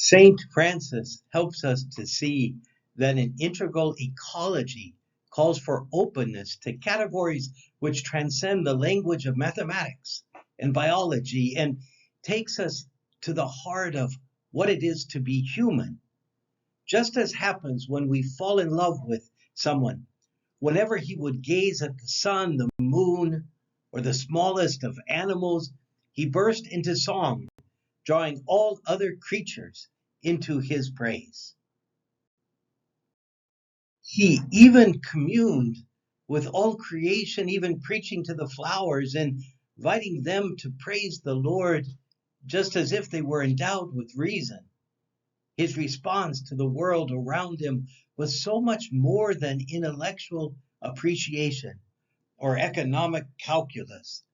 Saint Francis helps us to see that an integral ecology calls for openness to categories which transcend the language of mathematics and biology and takes us to the heart of what it is to be human. Just as happens when we fall in love with someone, whenever he would gaze at the sun, the moon, or the smallest of animals, he burst into song, drawing all other creatures into his praise. He even communed with all creation, even preaching to the flowers and inviting them to praise the Lord just as if they were endowed with reason. His response to the world around him was so much more than intellectual appreciation or economic calculus,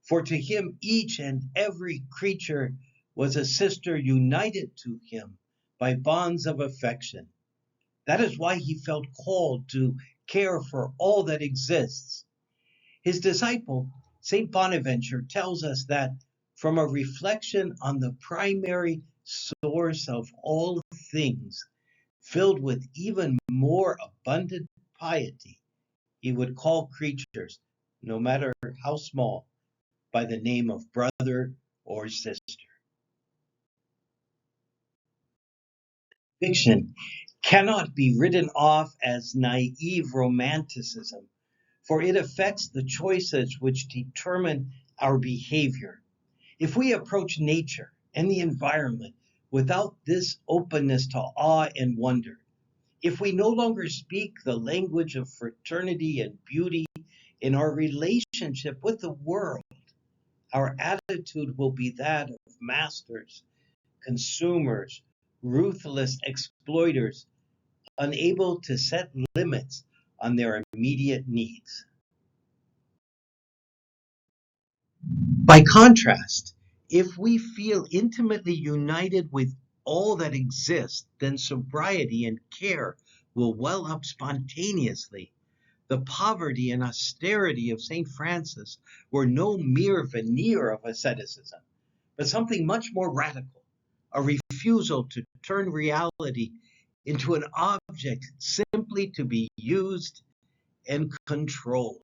for to him each and every creature was a sister united to him by bonds of affection. That is why he felt called to care for all that exists. His disciple, St. Bonaventure, tells us that from a reflection on the primary source of all things, filled with even more abundant piety, he would call creatures, no matter how small, by the name of brother or sister. Fiction cannot be written off as naive romanticism, for it affects the choices which determine our behavior. If we approach nature and the environment without this openness to awe and wonder, if we no longer speak the language of fraternity and beauty in our relationship with the world, our attitude will be that of masters, consumers, ruthless exploiters, unable to set limits on their immediate needs. By contrast, if we feel intimately united with all that exists, then sobriety and care will well up spontaneously. The poverty and austerity of St. Francis were no mere veneer of asceticism, but something much more radical, a refusal to turn reality into an object simply to be used and controlled.